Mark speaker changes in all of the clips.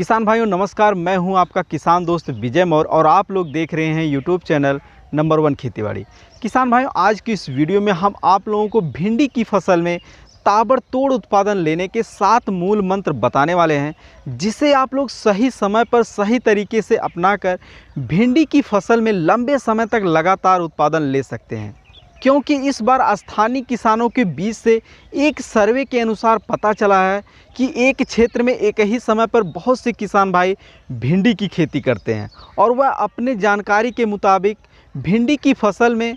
Speaker 1: किसान भाइयों नमस्कार, मैं हूं आपका किसान दोस्त विजय मौर्य और आप लोग देख रहे हैं यूट्यूब चैनल नंबर 1 खेतीबाड़ी। किसान भाइयों, आज की इस वीडियो में हम आप लोगों को भिंडी की फसल में ताबड़तोड़ उत्पादन लेने के 7 मूल मंत्र बताने वाले हैं, जिसे आप लोग सही समय पर सही तरीके से अपनाकर भिंडी की फसल में लंबे समय तक लगातार उत्पादन ले सकते हैं। क्योंकि इस बार स्थानीय किसानों के बीच से एक सर्वे के अनुसार पता चला है कि एक क्षेत्र में एक ही समय पर बहुत से किसान भाई भिंडी की खेती करते हैं और वह अपने जानकारी के मुताबिक भिंडी की फसल में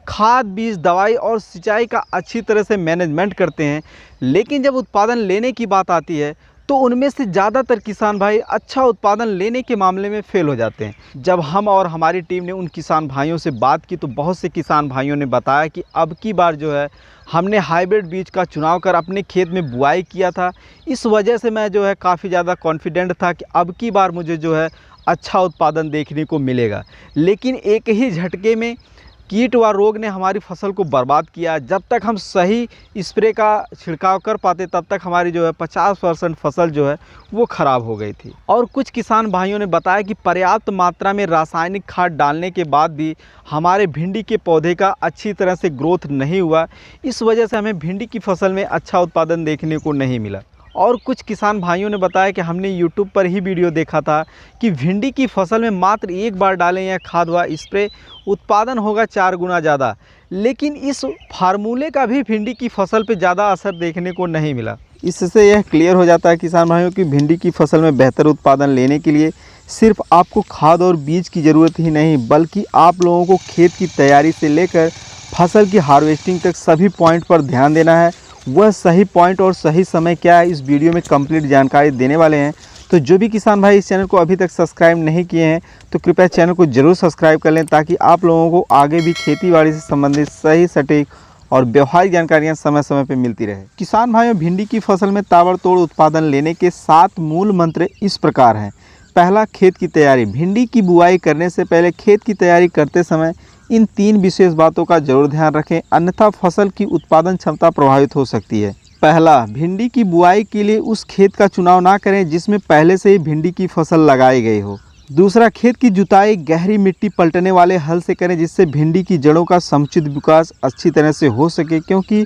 Speaker 1: खाद, बीज, दवाई और सिंचाई का अच्छी तरह से मैनेजमेंट करते हैं, लेकिन जब उत्पादन लेने की बात आती है तो उनमें से ज़्यादातर किसान भाई अच्छा उत्पादन लेने के मामले में फेल हो जाते हैं। जब हम और हमारी टीम ने उन किसान भाइयों से बात की तो बहुत से किसान भाइयों ने बताया कि अब की बार जो है हमने हाइब्रिड बीज का चुनाव कर अपने खेत में बुआई किया था। इस वजह से मैं जो है काफ़ी ज़्यादा कॉन्फिडेंट था कि अब की बार मुझे जो है अच्छा उत्पादन देखने को मिलेगा, लेकिन एक ही झटके में कीट व रोग ने हमारी फसल को बर्बाद किया। जब तक हम सही स्प्रे का छिड़काव कर पाते तब तक हमारी जो है 50% फसल जो है वो ख़राब हो गई थी। और कुछ किसान भाइयों ने बताया कि पर्याप्त मात्रा में रासायनिक खाद डालने के बाद भी हमारे भिंडी के पौधे का अच्छी तरह से ग्रोथ नहीं हुआ। इस वजह से हमें भिंडी की फसल में अच्छा उत्पादन देखने को नहीं मिला। और कुछ किसान भाइयों ने बताया कि हमने YouTube पर ही वीडियो देखा था कि भिंडी की फसल में मात्र एक बार डालें यह खाद व स्प्रे उत्पादन होगा 4 गुना ज़्यादा, लेकिन इस फार्मूले का भी भिंडी की फसल पे ज़्यादा असर देखने को नहीं मिला। इससे यह क्लियर हो जाता है किसान भाइयों कि भिंडी की फसल में बेहतर उत्पादन लेने के लिए सिर्फ आपको खाद और बीज की ज़रूरत ही नहीं, बल्कि आप लोगों को खेत की तैयारी से लेकर फसल की हार्वेस्टिंग तक सभी पॉइंट पर ध्यान देना है। वह सही पॉइंट और सही समय क्या है, इस वीडियो में कंप्लीट जानकारी देने वाले हैं। तो जो भी किसान भाई इस चैनल को अभी तक सब्सक्राइब नहीं किए हैं तो कृपया चैनल को जरूर सब्सक्राइब कर लें, ताकि आप लोगों को आगे भी खेतीबाड़ी से संबंधित सही, सटीक और व्यवहारिक जानकारियां समय समय पर मिलती रहे। किसान भाइयों, भिंडी की फसल में ताबड़तोड़ उत्पादन लेने के 7 मूल मंत्र इस प्रकार हैं। पहला, खेत की तैयारी। भिंडी की बुआई करने से पहले खेत की तैयारी करते समय इन 3 विशेष बातों का जरूर ध्यान रखें, अन्यथा फसल की उत्पादन क्षमता प्रभावित हो सकती है। पहला, भिंडी की बुआई के लिए उस खेत का चुनाव ना करें जिसमें पहले से ही भिंडी की फसल लगाई गई हो। दूसरा, खेत की जुताई गहरी मिट्टी पलटने वाले हल से करें, जिससे भिंडी की जड़ों का समुचित विकास अच्छी तरह से हो सके, क्योंकि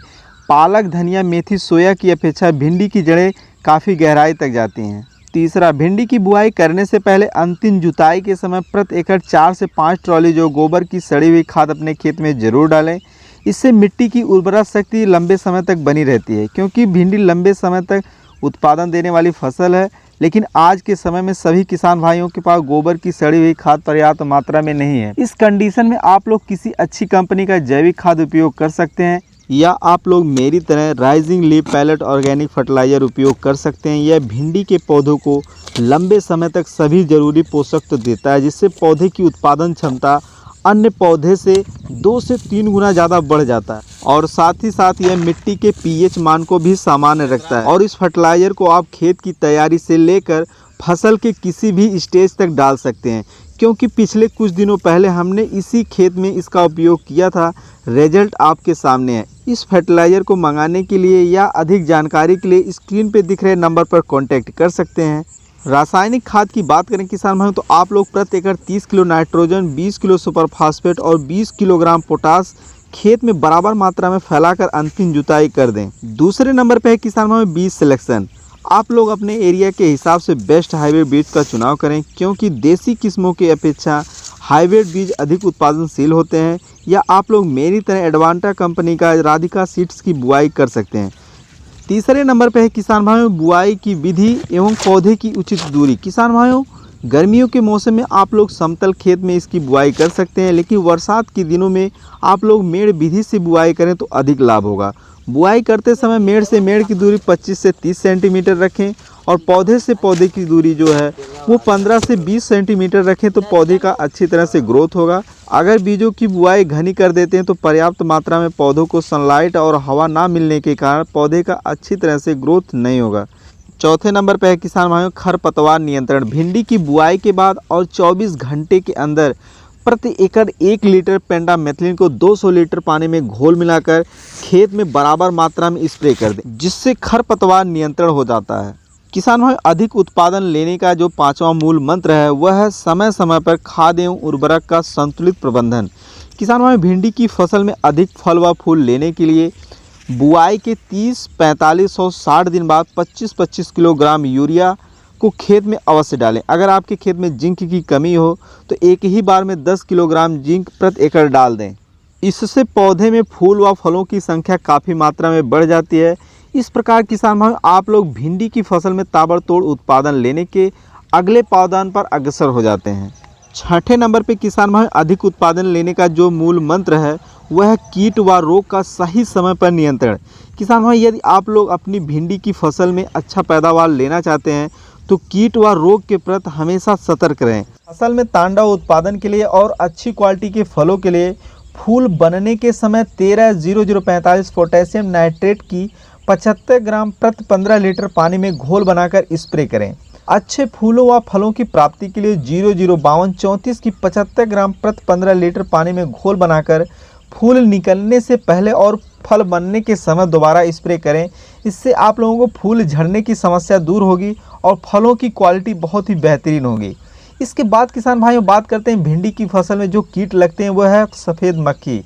Speaker 1: पालक, धनिया, मेथी, सोया की अपेक्षा भिंडी की जड़ें काफ़ी गहराई तक जाती हैं। तीसरा, भिंडी की बुआई करने से पहले अंतिम जुताई के समय प्रति एकड़ 4 से 5 ट्रॉली जो गोबर की सड़ी हुई खाद अपने खेत में जरूर डालें। इससे मिट्टी की उर्वरा शक्ति लंबे समय तक बनी रहती है, क्योंकि भिंडी लंबे समय तक उत्पादन देने वाली फसल है। लेकिन आज के समय में सभी किसान भाइयों के पास गोबर की सड़ी हुई खाद पर्याप्त मात्रा में नहीं है। इस कंडीशन में आप लोग किसी अच्छी कंपनी का जैविक खाद उपयोग कर सकते हैं, या आप लोग मेरी तरह rising leaf pallet organic fertiliser उपयोग कर सकते हैं। यह भिंडी के पौधों को लंबे समय तक सभी जरूरी पोषक तो देता है, जिससे पौधे की उत्पादन क्षमता अन्य पौधे से 2 से 3 गुना ज़्यादा बढ़ जाता है, और साथ ही साथ यह मिट्टी के pH मान को भी सामान्य रखता है। और इस फर्टिलाइज़र को आप खेत की तैयारी से लेकर फसल के किसी भी स्टेज तक डाल सकते हैं, क्योंकि पिछले कुछ दिनों पहले हमने इसी खेत में इसका उपयोग किया था। रिजल्ट आपके सामने है। इस फर्टिलाइज़र को मंगाने के लिए या अधिक जानकारी के लिए स्क्रीन पे दिख रहे नंबर पर कांटेक्ट कर सकते हैं। रासायनिक खाद की बात करें किसान भाइयों, तो आप लोग प्रति एकड़ 30 kilo nitrogen, 20 kilo super phosphate और 20 किलोग्राम पोटास खेत में बराबर मात्रा में फैलाकर अंतिम जुताई कर दें। दूसरे नंबर पर है किसान भाइयों बीज सिलेक्शन। आप लोग अपने एरिया के हिसाब से बेस्ट हाइब्रिड बीज का चुनाव करें, क्योंकि देसी किस्मों की अपेक्षा हाइब्रिड बीज अधिक उत्पादनशील होते हैं। या आप लोग मेरी तरह एडवांटा कंपनी का राधिका सीड्स की बुआई कर सकते हैं। तीसरे नंबर पर है किसान भाइयों बुआई की विधि एवं पौधे की उचित दूरी। किसान भाइयों, गर्मियों के मौसम में आप लोग समतल खेत में इसकी बुआई कर सकते हैं, लेकिन बरसात के दिनों में आप लोग मेड़ विधि से बुआई करें तो अधिक लाभ होगा। बुआई करते समय मेड़ से मेड़ की दूरी 25 से 30 सेंटीमीटर रखें, और पौधे से पौधे की दूरी जो है वो 15 से 20 सेंटीमीटर रखें, तो पौधे का अच्छी तरह से ग्रोथ होगा। अगर बीजों की बुआई घनी कर देते हैं तो पर्याप्त मात्रा में पौधों को सनलाइट और हवा ना मिलने के कारण पौधे का अच्छी तरह से ग्रोथ नहीं होगा। चौथे नंबर पर है किसान भाइयों खरपतवार नियंत्रण। भिंडी की बुआई के बाद और 24 घंटे के अंदर प्रति एकड़ 1 लीटर पेंडामेथिलिन को 200 लीटर पानी में घोल मिलाकर खेत में बराबर मात्रा में स्प्रे कर दें, जिससे खरपतवार नियंत्रण हो जाता है। किसान भाई अधिक उत्पादन लेने का जो पांचवा मूल मंत्र है वह है समय समय पर खाद एवं उर्वरक का संतुलित प्रबंधन। किसान भाई भिंडी की फसल में अधिक फल व फूल लेने के लिए बुआई के 30, 45 और 60 दिन बाद 25-25 किलोग्राम यूरिया को खेत में अवश्य डालें। अगर आपके खेत में जिंक की कमी हो तो एक ही बार में 10 किलोग्राम जिंक प्रति एकड़ डाल दें। इससे पौधे में फूल व फलों की संख्या काफ़ी मात्रा में बढ़ जाती है। इस प्रकार किसान भाई आप लोग भिंडी की फसल में ताबड़तोड़ उत्पादन लेने के अगले पावदान पर अग्रसर हो जाते हैं। छठे नंबर पे किसान भाई अधिक उत्पादन लेने का जो मूल मंत्र है वह है कीट व रोग का सही समय पर नियंत्रण। किसान भाई यदि आप लोग अपनी भिंडी की फसल में अच्छा पैदावार लेना चाहते हैं तो कीट व रोग के प्रति हमेशा सतर्क रहें। फसल में तांडव उत्पादन के लिए और अच्छी क्वालिटी के फलों के लिए फूल बनने के समय 13-0045 पोटेशियम नाइट्रेट की 75 ग्राम प्रति 15 लीटर पानी में घोल बनाकर स्प्रे करें। अच्छे फूलों व फलों की प्राप्ति के लिए 0052-34 की 75 ग्राम प्रति 15 लीटर पानी में घोल बनाकर फूल निकलने से पहले और फल बनने के समय दोबारा स्प्रे करें। इससे आप लोगों को फूल झड़ने की समस्या दूर होगी और फलों की क्वालिटी बहुत ही बेहतरीन होगी। इसके बाद किसान भाइयों बात करते हैं भिंडी की फसल में जो कीट लगते हैं वह है सफ़ेद मक्खी।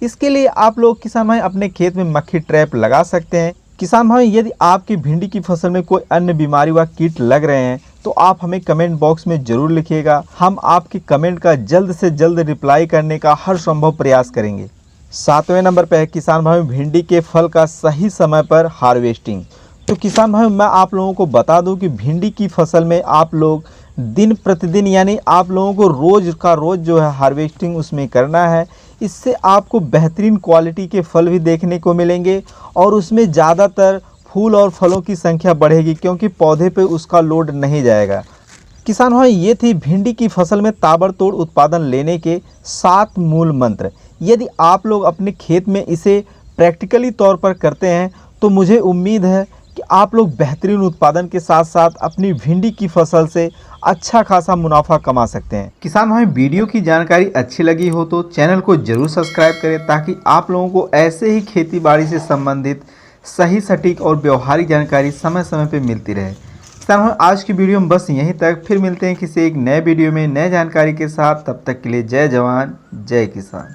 Speaker 1: इसके लिए आप लोग किसान भाई अपने खेत में मक्खी ट्रैप लगा सकते हैं। किसान भाई यदि आपकी भिंडी की फसल में कोई अन्य बीमारी व कीट लग रहे हैं तो आप हमें कमेंट बॉक्स में ज़रूर लिखिएगा। हम आपके कमेंट का जल्द से जल्द रिप्लाई करने का हर संभव प्रयास करेंगे। 7वें नंबर पर है किसान भाई भिंडी के फल का सही समय पर हार्वेस्टिंग। तो किसान भाई मैं आप लोगों को बता दूं कि भिंडी की फसल में आप लोग दिन प्रतिदिन यानी आप लोगों को रोज़ का रोज़ जो है हार्वेस्टिंग उसमें करना है। इससे आपको बेहतरीन क्वालिटी के फल भी देखने को मिलेंगे और उसमें ज़्यादातर फूल और फलों की संख्या बढ़ेगी क्योंकि पौधे पे उसका लोड नहीं जाएगा। किसान भाई ये थी भिंडी की फसल में ताबड़तोड़ उत्पादन लेने के 7 मूल मंत्र। यदि आप लोग अपने खेत में इसे प्रैक्टिकली तौर पर करते हैं तो मुझे उम्मीद है कि आप लोग बेहतरीन उत्पादन के साथ साथ अपनी भिंडी की फसल से अच्छा खासा मुनाफा कमा सकते हैं। किसान भाई वीडियो की जानकारी अच्छी लगी हो तो चैनल को जरूर सब्सक्राइब करें ताकि आप लोगों को ऐसे ही खेती बाड़ी से संबंधित सही सटीक और व्यवहारिक जानकारी समय समय पर मिलती रहे। किसान भाई आज की वीडियो में बस यहीं तक, फिर मिलते हैं किसी एक नए वीडियो में नए जानकारी के साथ। तब तक के लिए जय जवान जय किसान।